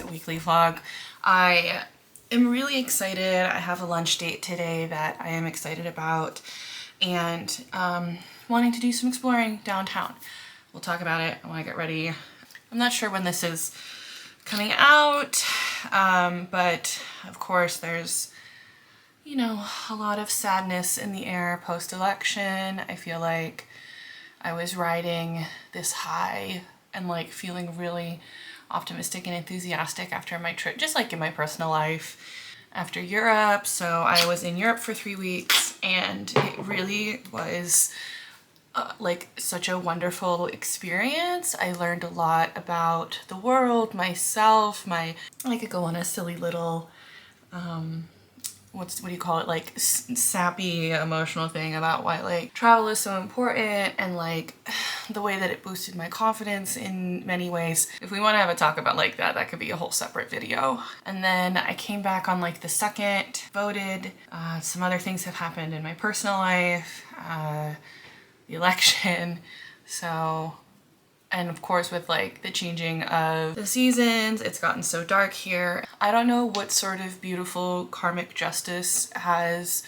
week's weekly vlog. I am really excited. I have a lunch date today that I am excited about, and wanting to do some exploring downtown. We'll talk about it when I get ready. I'm not sure when this is coming out, but of course there's, you know, a lot of sadness in the air post-election. I feel like I was riding this high and like feeling really optimistic and enthusiastic after my trip, just like in my personal life after Europe. So I was in Europe for 3 weeks, and it really was like such a wonderful experience. I learned a lot about the world, myself, I could go on a silly little what do you call it, like sappy emotional thing about why like travel is so important, and like the way that it boosted my confidence in many ways. If we want to have a talk about like that could be a whole separate video. And then I came back on like the 2nd, voted. Some other things have happened in my personal life, the election, so. And of course, with like the changing of the seasons, it's gotten so dark here. I don't know what sort of beautiful karmic justice has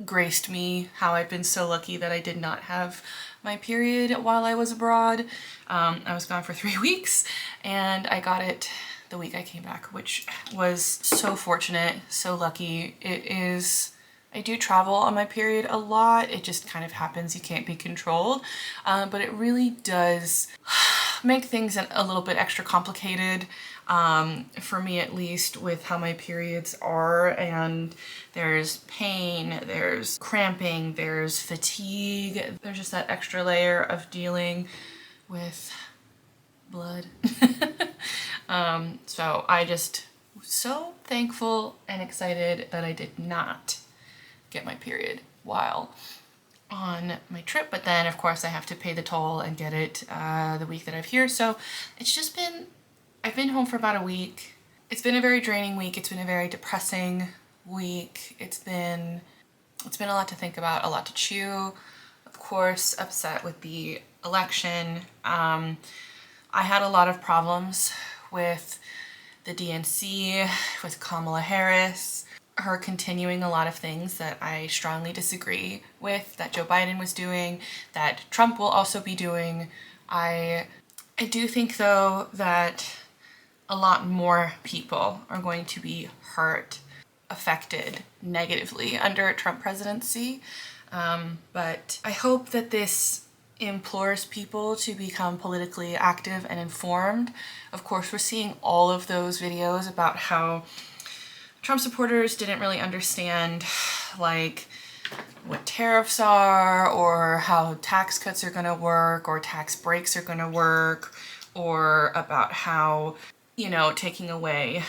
graced me, how I've been so lucky that I did not have my period while I was abroad. I was gone for 3 weeks, and I got it the week I came back, which was so fortunate, so lucky. I do travel on my period a lot. It just kind of happens. You can't be controlled. But it really does make things a little bit extra complicated, for me at least, with how my periods are. And there's pain, there's cramping, there's fatigue. There's just that extra layer of dealing with blood. So I just was so thankful and excited that I did not get my period while on my trip, but then of course I have to pay the toll and get it the week that I'm here. So it's just been, I've been home for about a week. It's been a very draining week. It's been a very depressing week. It's been a lot to think about, a lot to chew. Of course, upset with the election. I had a lot of problems with the DNC, with Kamala Harris, her continuing a lot of things that I strongly disagree with, that Joe Biden was doing, that Trump will also be doing. I do think though that a lot more people are going to be hurt, affected negatively under a Trump presidency. But I hope that this implores people to become politically active and informed. Of course, we're seeing all of those videos about how Trump supporters didn't really understand like what tariffs are, or how tax cuts are gonna work, or tax breaks are gonna work, or about how, you know, taking away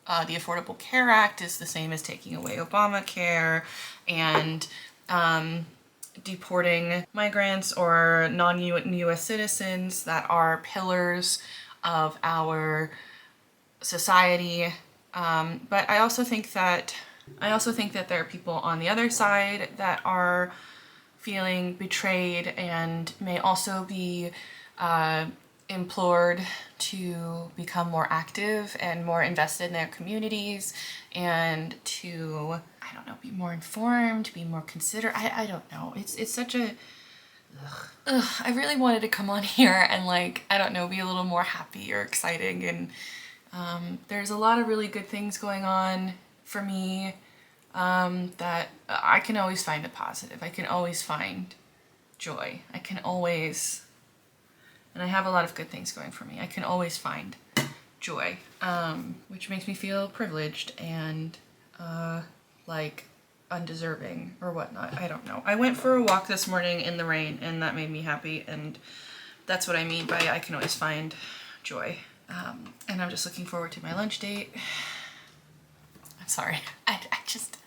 the Affordable Care Act is the same as taking away Obamacare, and deporting migrants or non-US citizens that are pillars of our society. But I also think that there are people on the other side that are feeling betrayed and may also be implored to become more active and more invested in their communities, and to, I don't know, be more informed, be more considerate. I don't know. It's such a I really wanted to come on here and like, I don't know, be a little more happy or exciting, and there's a lot of really good things going on for me, that I can always find a positive. I can always find joy. I can always, and I have a lot of good things going for me. I can always find joy, which makes me feel privileged and like undeserving or whatnot. I don't know. I went for a walk this morning in the rain, and that made me happy, and that's what I mean by I can always find joy. And I'm just looking forward to my lunch date. I'm sorry. I just,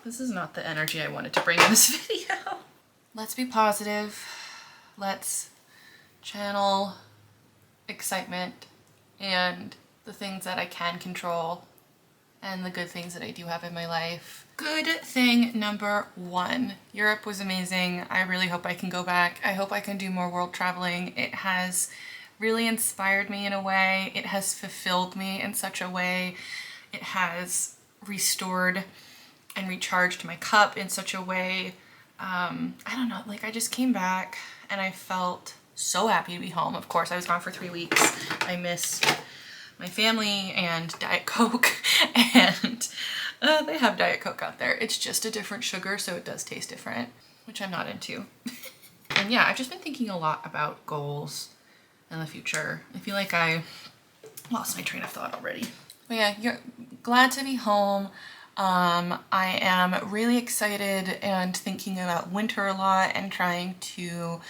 this is not the energy I wanted to bring in this video. Let's be positive. Let's channel excitement and the things that I can control and the good things that I do have in my life. Good thing number 1. Europe was amazing. I really hope I can go back. I hope I can do more world traveling. It has really inspired me in a way. It has fulfilled me in such a way. It has restored and recharged my cup in such a way. I don't know, like I just came back and I felt so happy to be home. Of course, I was gone for 3 weeks. I missed my family and Diet Coke, and they have Diet Coke out there. It's just a different sugar, so it does taste different, which I'm not into. And yeah, I've just been thinking a lot about goals in the future. I feel like I lost my train of thought already. But yeah, you're glad to be home. I am really excited and thinking about winter a lot and trying to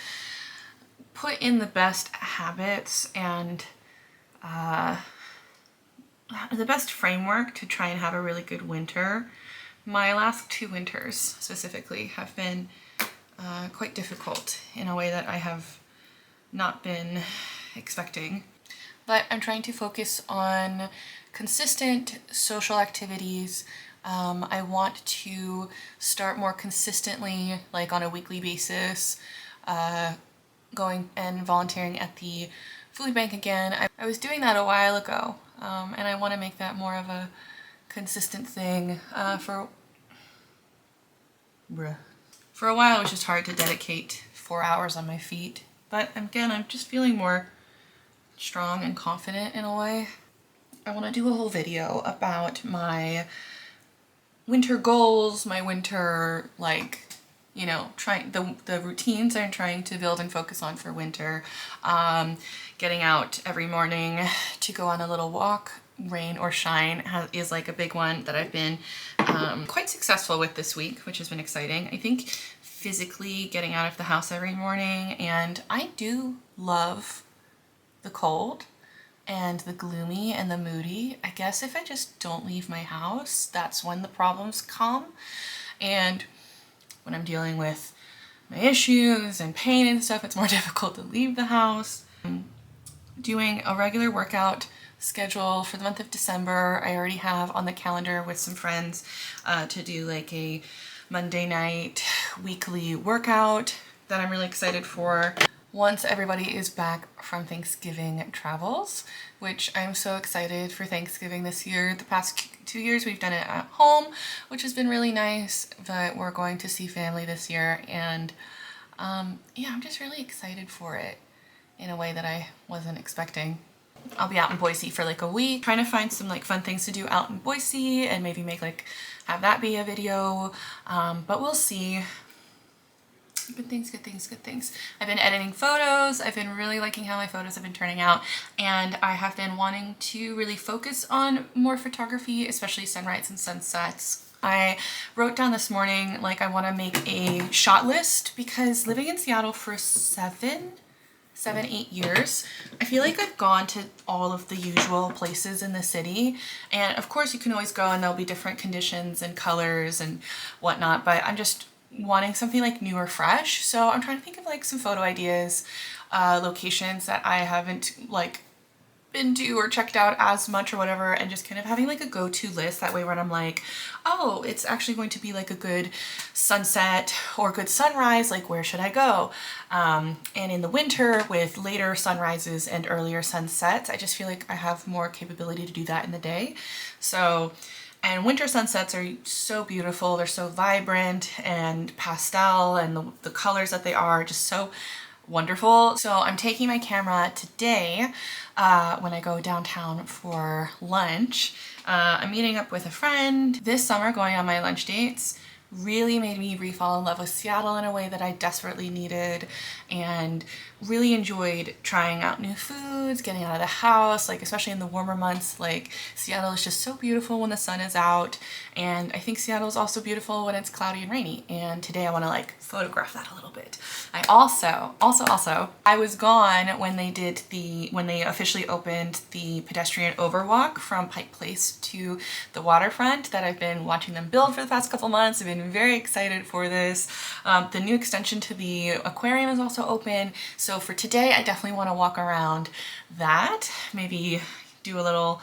put in the best habits and the best framework to try and have a really good winter. My last 2 winters specifically have been quite difficult in a way that I have not been expecting. But I'm trying to focus on consistent social activities. I want to start more consistently, like on a weekly basis, going and volunteering at the food bank again. I was doing that a while ago, and I want to make that more of a consistent thing. For a while it was just hard to dedicate 4 hours on my feet, but again, I'm just feeling more strong and confident in a way. I want to do a whole video about my winter goals, my winter, like, you know, trying the routines I'm trying to build and focus on for winter. Getting out every morning to go on a little walk, rain or shine, is like a big one that I've been quite successful with this week, which has been exciting. I think physically getting out of the house every morning, and I do love the cold and the gloomy and the moody. I guess if I just don't leave my house, that's when the problems come. And when I'm dealing with my issues and pain and stuff, it's more difficult to leave the house. Doing a regular workout schedule for the month of December. I already have on the calendar with some friends to do like a Monday night weekly workout that I'm really excited for. Once everybody is back from Thanksgiving travels, which I'm so excited for Thanksgiving this year. The past 2 years we've done it at home, which has been really nice, but we're going to see family this year, and yeah, I'm just really excited for it in a way that I wasn't expecting. I'll be out in Boise for like a week, trying to find some like fun things to do out in Boise and maybe make like, have that be a video, but we'll see. Good things, good things, good things. I've been editing photos. I've been really liking how my photos have been turning out, and I have been wanting to really focus on more photography, especially sunrise and sunsets. I wrote down this morning, like, I want to make a shot list, because living in Seattle for 7, 8 years, I feel like I've gone to all of the usual places in the city, and of course you can always go and there'll be different conditions and colors and whatnot, but I'm just wanting something like new or fresh. So I'm trying to think of like some photo ideas, locations that I haven't like been to or checked out as much or whatever, and just kind of having like a go-to list. That way when I'm like, oh, it's actually going to be like a good sunset or good sunrise, like where should I go? And in the winter with later sunrises and earlier sunsets, I just feel like I have more capability to do that in the day. So, and winter sunsets are so beautiful. They're so vibrant and pastel, and the colors that they are just so wonderful. So I'm taking my camera today when I go downtown for lunch. I'm meeting up with a friend. This summer, going on my lunch dates really made me re-fall in love with Seattle in a way that I desperately needed, and really enjoyed trying out new foods, getting out of the house, like especially in the warmer months. Like Seattle is just so beautiful when the sun is out, and I think Seattle is also beautiful when it's cloudy and rainy, and today I want to like photograph that a little bit. I also, I was gone when they officially opened the pedestrian overwalk from Pike Place to the waterfront that I've been watching them build for the past couple months. I've been very excited for this. The new extension to the aquarium is also open. So for today, I definitely want to walk around that, maybe do a little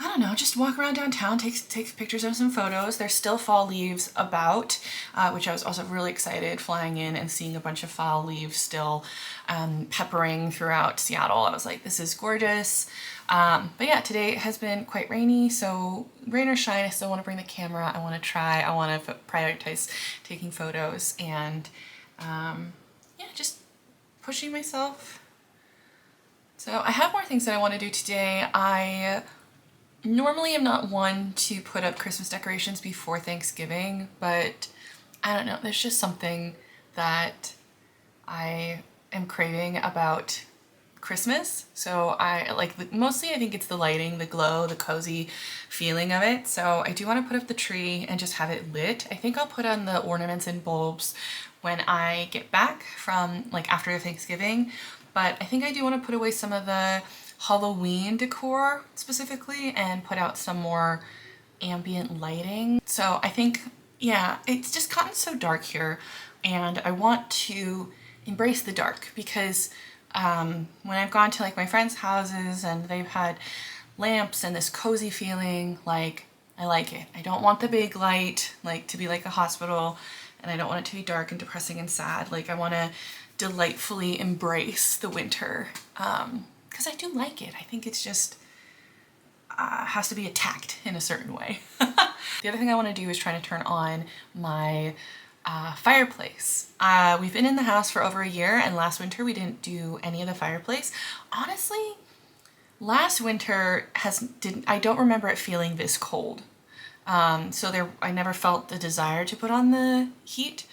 I don't know, just walk around downtown, take pictures of some photos. There's still fall leaves about, which I was also really excited flying in and seeing a bunch of fall leaves still peppering throughout Seattle. I was like, this is gorgeous. But yeah, today has been quite rainy, so rain or shine, I still want to bring the camera. I want to prioritize taking photos and yeah, just pushing myself. So I have more things that I want to do today. I normally am not one to put up Christmas decorations before Thanksgiving, but I don't know, there's just something that I am craving about Christmas. So I like, mostly I think it's the lighting, the glow, the cozy feeling of it. So I do want to put up the tree and just have it lit. I think I'll put on the ornaments and bulbs when I get back from like after Thanksgiving, but I think I do want to put away some of the Halloween decor specifically and put out some more ambient lighting. So I think, yeah, it's just gotten so dark here and I want to embrace the dark because when I've gone to like my friends' houses and they've had lamps and this cozy feeling, like I like it. I don't want the big light like to be like a hospital, and I don't want it to be dark and depressing and sad. Like I want to delightfully embrace the winter. Because I do like it. I think it's just has to be attacked in a certain way. The other thing I want to do is try to turn on my fireplace. We've been in the house for over a year, and last winter we didn't do any of the fireplace. Honestly, last winter I don't remember it feeling this cold. So I never felt the desire to put on the heat.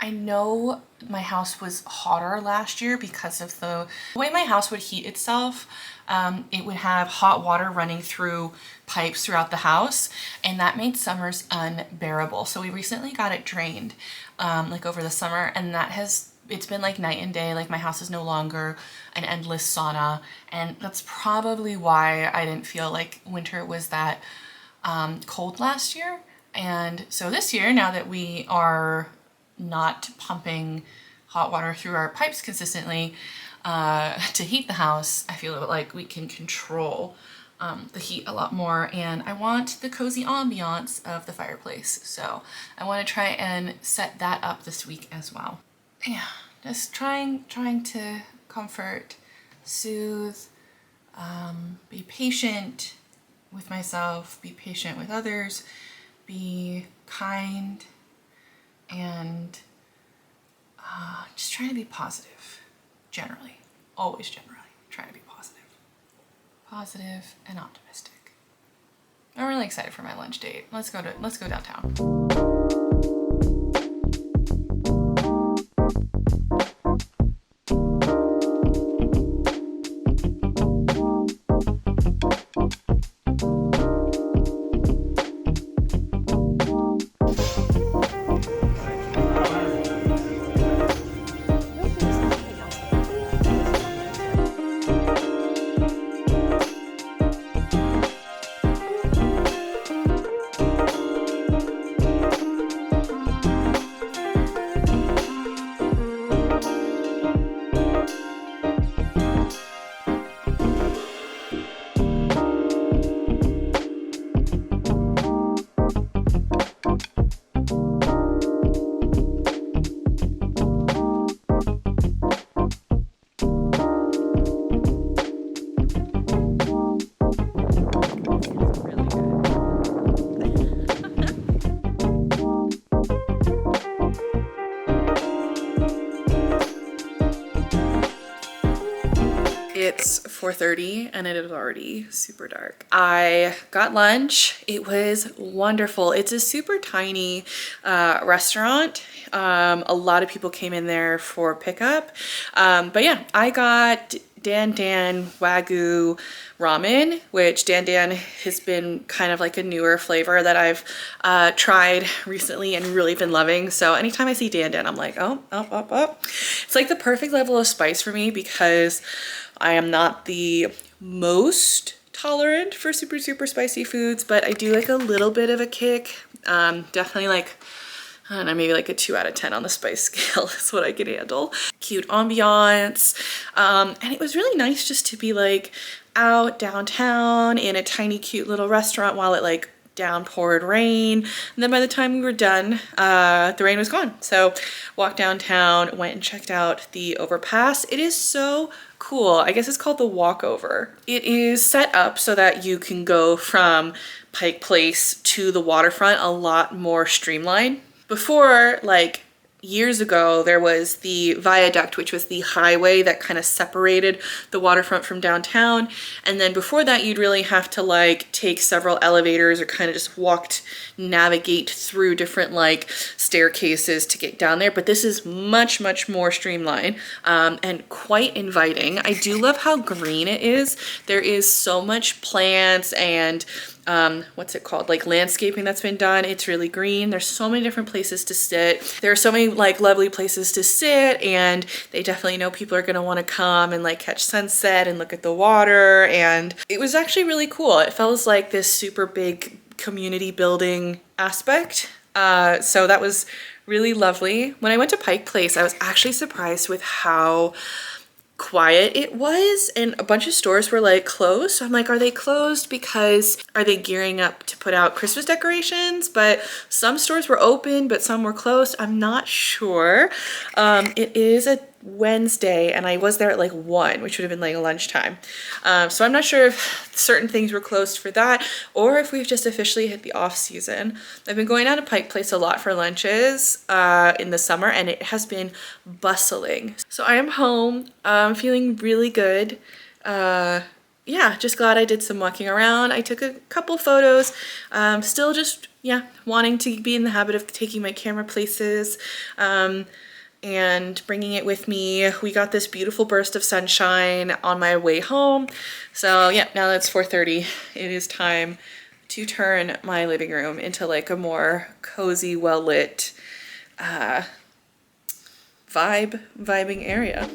I know my house was hotter last year because of the way my house would heat itself. It would have hot water running through pipes throughout the house, and that made summers unbearable. So we recently got it drained like over the summer, and it's been like night and day. Like my house is no longer an endless sauna, and that's probably why I didn't feel like winter was that cold last year. And so this year, now that we are not pumping hot water through our pipes consistently to heat the house, I feel like we can control the heat a lot more, and I want the cozy ambiance of the fireplace. So I want to try and set that up this week as well. Yeah, just trying to comfort, soothe, be patient with myself, be patient with others, be kind, and just trying to be positive, generally, always generally, trying to be positive and optimistic. I'm really excited for my lunch date. Let's go downtown. It's 4:30 and it is already super dark. I got lunch. It was wonderful. It's a super tiny restaurant. A lot of people came in there for pickup. But yeah, I got Dan Wagyu ramen, which Dan has been kind of like a newer flavor that I've tried recently and really been loving. So anytime I see Dan, I'm like, oh. It's like the perfect level of spice for me because I am not the most tolerant for super spicy foods, but I do like a little bit of a kick. Definitely like, I don't know, maybe like a 2 out of 10 on the spice scale is what I can handle. Cute ambiance. And it was really nice just to be like out downtown in a tiny cute little restaurant while it like downpoured rain. And then by the time we were done, the rain was gone. So walked downtown, went and checked out the overpass. It is so cool. I guess it's called the walkover. It is set up so that you can go from Pike Place to the waterfront a lot more streamlined. Before, like years ago, there was the viaduct, which was the highway that kind of separated the waterfront from downtown. And then before that, you'd really have to like take several elevators or kind of just navigate through different like staircases to get down there. But this is much, much more streamlined and quite inviting. I do love how green it is. There is so much plants and what's it called, like landscaping that's been done. It's really green. There's so many different places to sit. There are so many like lovely places to sit, and they definitely know people are going to want to come and like catch sunset and look at the water. And it was actually really cool. It felt like this super big community building aspect. So that was really lovely. When I went to Pike Place, I was actually surprised with how quiet it was, and a bunch of stores were like closed. So I'm like, are they closed because are they gearing up to put out Christmas decorations? But some stores were open, but some were closed. I'm not sure. It is a Wednesday and I was there at like 1, which would have been like lunchtime. So I'm not sure if certain things were closed for that or if we've just officially hit the off season. I've been going out to Pike Place a lot for lunches in the summer, and it has been bustling. So I am home. I'm feeling really good. Yeah, just glad I did some walking around. I took a couple photos. Still just, yeah, wanting to be in the habit of taking my camera places. And bringing it with me. We got this beautiful burst of sunshine on my way home. So yeah, now that it's 4:30, it is time to turn my living room into like a more cozy, well-lit, vibing area.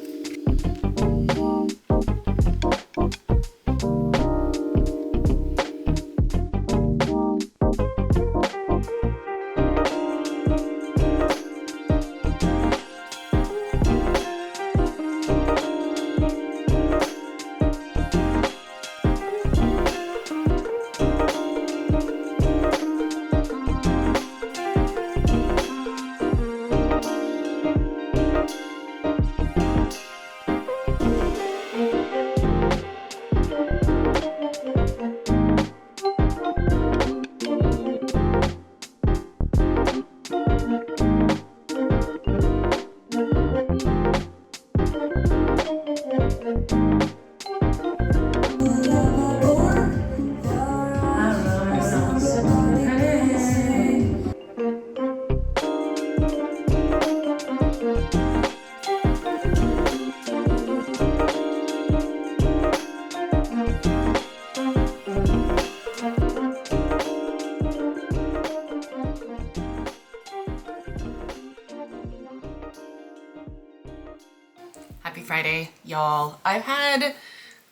Happy Friday, y'all. I've had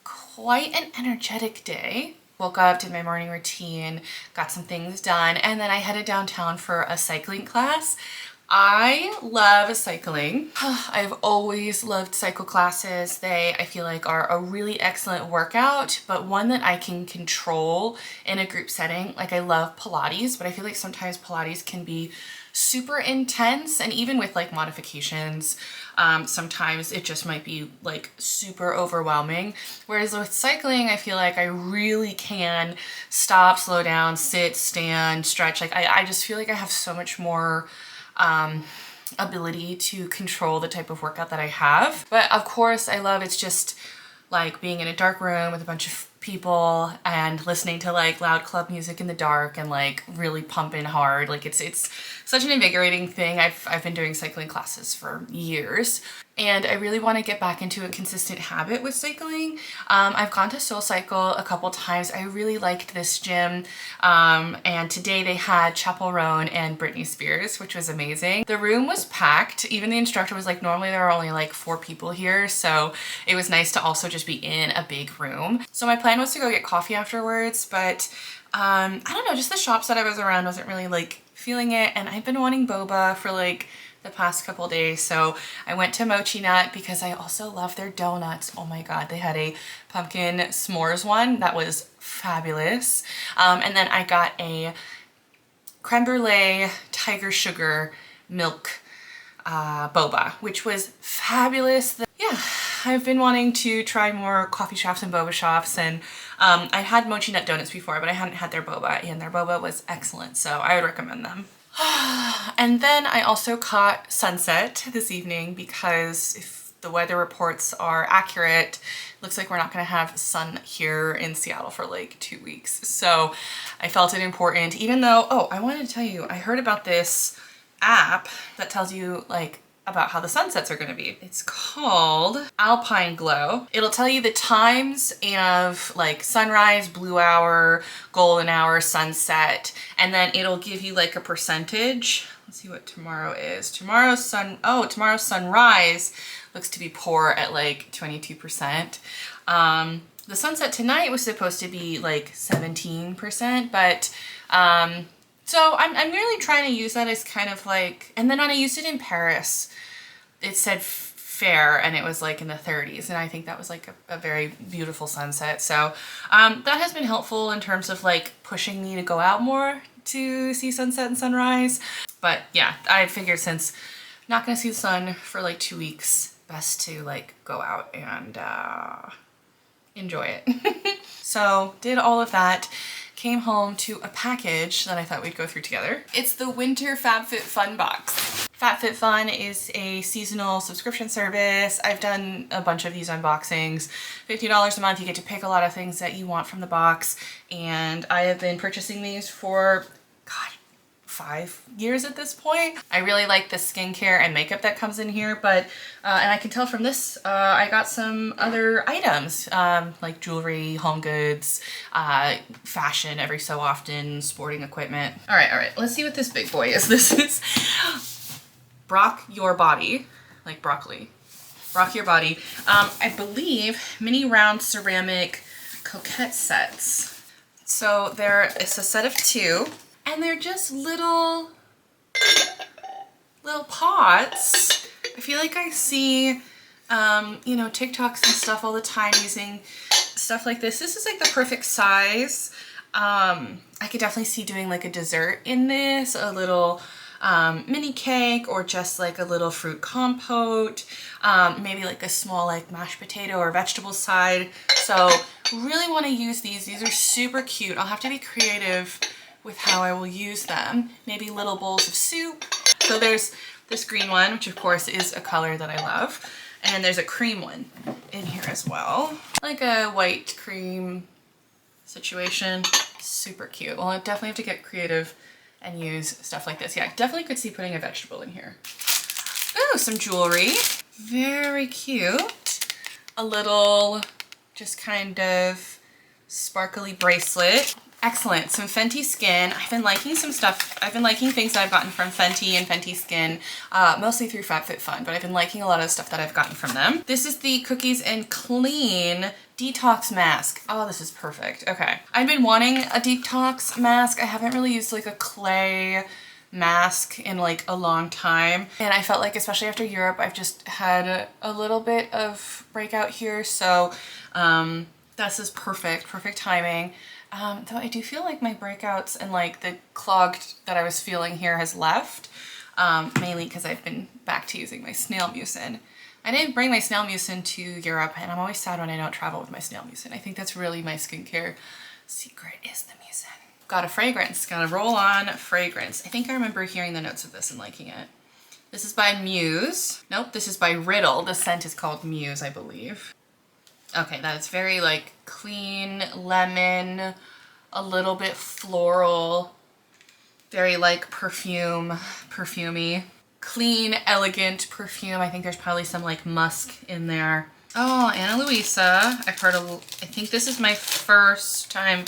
quite an energetic day. Woke up, did my morning routine, got some things done, and then I headed downtown for a cycling class. I love cycling. I've always loved cycle classes. They, I feel like, are a really excellent workout, but one that I can control in a group setting. Like, I love Pilates, but I feel like sometimes Pilates can be super intense, and even with like modifications, sometimes it just might be like super overwhelming. Whereas with cycling, I feel like I really can stop, slow down, sit, stand, stretch. Like I just feel like I have so much more ability to control the type of workout that I have. But of course I love, it's just like being in a dark room with a bunch of people and listening to like loud club music in the dark and like really pumping hard. Like it's such an invigorating thing. I've been doing cycling classes for years, and I really want to get back into a consistent habit with cycling. I've gone to Soul Cycle a couple times. I really liked this gym, and today they had Chappell Roan and Britney Spears, which was amazing. The room was packed. Even the instructor was like, normally there are only like 4 people here, so it was nice to also just be in a big room. So my plan was to go get coffee afterwards, but I don't know, just the shops that I was around wasn't really like feeling it, and I've been wanting boba for like the the past couple days. So I went to Mochi Nut because I also love their donuts. Oh my God, they had a pumpkin s'mores one that was fabulous. And then I got a creme brulee tiger sugar milk boba, which was fabulous. Yeah, I've been wanting to try more coffee shops and boba shops, and I had Mochi Nut donuts before, but I hadn't had their boba, and their boba was excellent, so I would recommend them. And then I also caught sunset this evening because if the weather reports are accurate, looks like we're not going to have sun here in Seattle for like 2 weeks. So I felt it important, even though, oh, I wanted to tell you, I heard about this app that tells you like about how the sunsets are going to be. It's called Alpine Glow. It'll tell you the times of like sunrise, blue hour, golden hour, sunset, and then it'll give you like a percentage. Let's see what tomorrow is. Tomorrow's sunrise looks to be poor at like 22%. The sunset tonight was supposed to be like 17%, but so I'm really trying to use that as kind of like, and then when I used it in Paris, it said fair and it was like in the 30s, and I think that was like a very beautiful sunset. So that has been helpful in terms of like pushing me to go out more to see sunset and sunrise. But yeah, I figured since I'm not gonna see the sun for like 2 weeks, best to like go out and enjoy it. So did all of that. Came home to a package that I thought we'd go through together. It's the Winter FabFitFun box. FabFitFun is a seasonal subscription service. I've done a bunch of these unboxings. $50 a month, you get to pick a lot of things that you want from the box. And I have been purchasing these for, God, 5 years at this point. I really like the skincare and makeup that comes in here, but, and I can tell from this, I got some other items, like jewelry, home goods, fashion every so often, sporting equipment. All right, let's see what this big boy is. This is Brock Your Body, like broccoli. Brock Your Body. I believe mini round ceramic coquette sets. So it's a set of 2. And they're just little pots. I feel like I see, you know, TikToks and stuff all the time using stuff like this. This is like the perfect size. I could definitely see doing like a dessert in this, a little mini cake, or just like a little fruit compote, maybe like a small like mashed potato or vegetable side. So really want to use these. These are super cute. I'll have to be creative with how I will use them. Maybe little bowls of soup. So there's this green one, which of course is a color that I love. And there's a cream one in here as well. Like a white cream situation. Super cute. Well, I definitely have to get creative and use stuff like this. Yeah, I definitely could see putting a vegetable in here. Ooh, some jewelry. Very cute. A little just kind of sparkly bracelet. Excellent. Some Fenty Skin. I've been liking some stuff. I've been liking things that I've gotten from Fenty and Fenty Skin, mostly through FabFitFun, but I've been liking a lot of the stuff that I've gotten from them. This is the Cookies and Clean Detox Mask. Oh, this is perfect. Okay. I've been wanting a detox mask. I haven't really used like a clay mask in like a long time. And I felt like, especially after Europe, I've just had a little bit of breakout here. So this is perfect timing. Though I do feel like my breakouts and like the clogged that I was feeling here has left, mainly because I've been back to using my snail mucin. I didn't bring my snail mucin to Europe, and I'm always sad when I don't travel with my snail mucin. I think that's really my skincare secret, is the mucin. Got a fragrance, got a roll-on fragrance. I think I remember hearing the notes of this and liking it. This is by Muse. Nope, this is by Riddle. The scent is called Muse, I believe. Okay, that is very like clean, lemon, a little bit floral, very like perfumey. Clean, elegant perfume. I think there's probably some like musk in there. Oh, Ana Luisa. I think this is my first time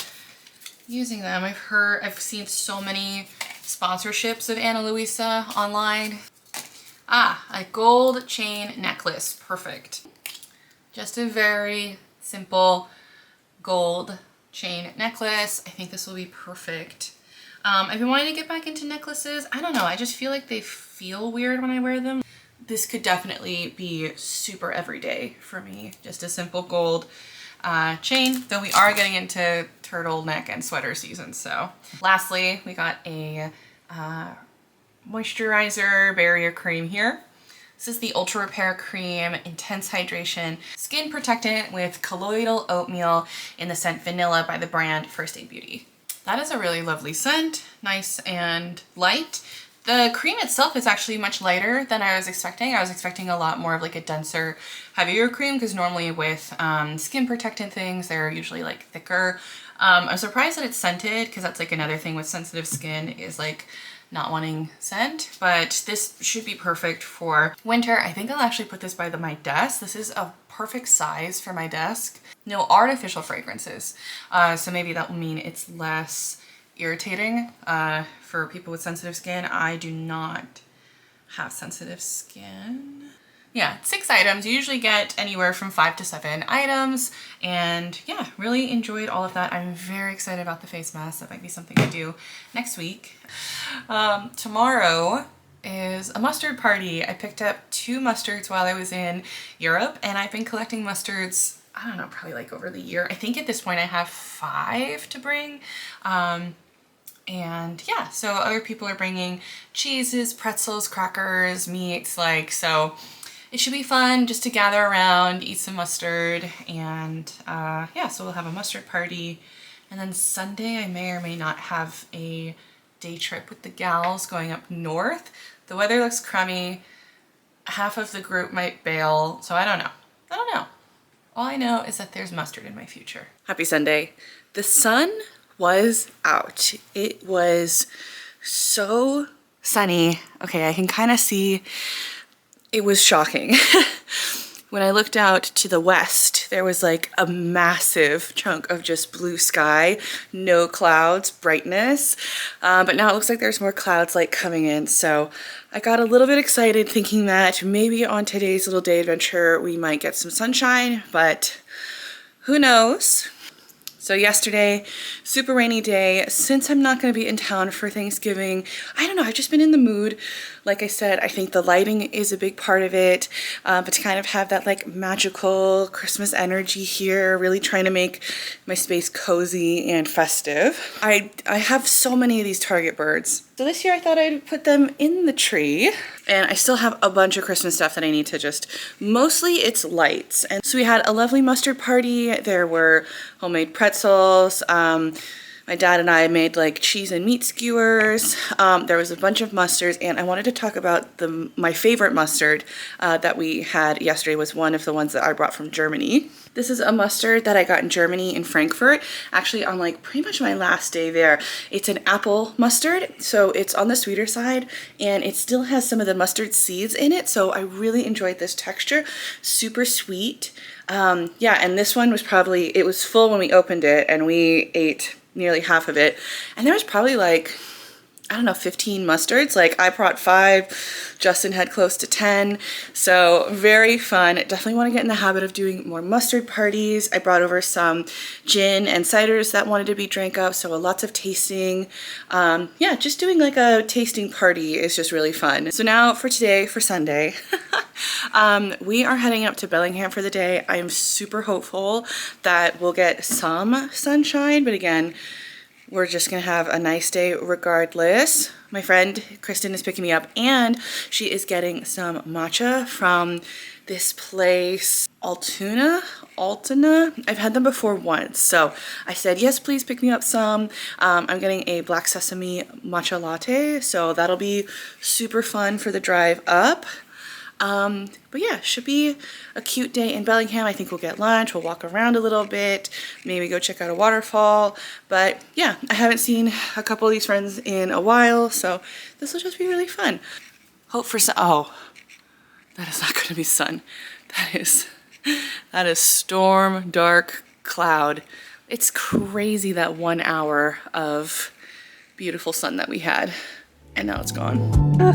using them. I've seen so many sponsorships of Ana Luisa online. Ah, a gold chain necklace. Perfect. Just a very simple gold chain necklace. I think this will be perfect. I've been wanting to get back into necklaces. I don't know, I just feel like they feel weird when I wear them. This could definitely be super everyday for me. Just a simple gold chain, though we are getting into turtleneck and sweater season. So lastly, we got a moisturizer barrier cream here. This is the Ultra Repair Cream Intense Hydration Skin Protectant with colloidal oatmeal in the scent Vanilla by the brand First Aid Beauty. That is a really lovely scent, nice and light. The cream itself is actually much lighter than I was expecting. I was expecting a lot more of like a denser, heavier cream because normally with skin protectant things, they're usually like thicker. I'm surprised that it's scented because that's like another thing with sensitive skin is like not wanting scent, but this should be perfect for winter. I think I'll actually put this by my desk. This is a perfect size for my desk. No artificial fragrances. So maybe that will mean it's less irritating for people with sensitive skin. I do not have sensitive skin. Yeah, 6 items. You usually get anywhere from 5 to 7 items. And yeah, really enjoyed all of that. I'm very excited about the face mask. That might be something I do next week. Tomorrow is a mustard party. I picked up 2 mustards while I was in Europe, and I've been collecting mustards, I don't know, probably like over the year. I think at this point I have 5 to bring. And yeah, so other people are bringing cheeses, pretzels, crackers, meats, like, so it should be fun just to gather around, eat some mustard, and yeah, so we'll have a mustard party. And then Sunday I may or may not have a day trip with the gals going up north. The weather looks crummy. Half of the group might bail, so I don't know. I don't know. All I know is that there's mustard in my future. Happy Sunday. The sun was out. It was so sunny. Okay, I can kind of see. It was shocking. When I looked out to the west, there was like a massive chunk of just blue sky, no clouds, brightness. But now it looks like there's more clouds like coming in. So I got a little bit excited thinking that maybe on today's little day adventure, we might get some sunshine, but who knows? So yesterday, super rainy day. Since I'm not going to be in town for Thanksgiving, I don't know, I've just been in the mood. Like I said, I think the lighting is a big part of it, but to kind of have that like magical Christmas energy here, really trying to make my space cozy and festive. I have so many of these Target birds. So this year I thought I'd put them in the tree, and I still have a bunch of Christmas stuff that I need to just, mostly it's lights. And so we had a lovely mustard party. There were homemade pretzels. My dad and I made like cheese and meat skewers. There was a bunch of mustards, and I wanted to talk about my favorite mustard that we had yesterday was one of the ones that I brought from Germany. This is a mustard that I got in Germany, in Frankfurt, actually on like pretty much my last day there. It's an apple mustard, so it's on the sweeter side, and it still has some of the mustard seeds in it, so I really enjoyed this texture. Super sweet. Yeah, and this one was probably, it was full when we opened it, and we ate nearly half of it, and there was probably like, I don't know, 15 mustards. Like I brought 5, Justin had close to 10, so very fun. Definitely want to get in the habit of doing more mustard parties. I brought over some gin and ciders that wanted to be drank up, so lots of tasting. Yeah, just doing like a tasting party is just really fun. So now for today, for Sunday, we are heading up to Bellingham for the day. I am super hopeful that we'll get some sunshine, but again, we're just gonna have a nice day regardless. My friend Kristen is picking me up, and she is getting some matcha from this place, Altuna. I've had them before once, so I said, yes, please pick me up some. I'm getting a black sesame matcha latte, so that'll be super fun for the drive up. But yeah, should be a cute day in Bellingham. I think we'll get lunch, we'll walk around a little bit, maybe go check out a waterfall. But yeah, I haven't seen a couple of these friends in a while, so this will just be really fun. Hope for sun. Oh, that is not going to be sun. That is storm, dark cloud. It's crazy that 1 hour of beautiful sun that we had, and now it's gone.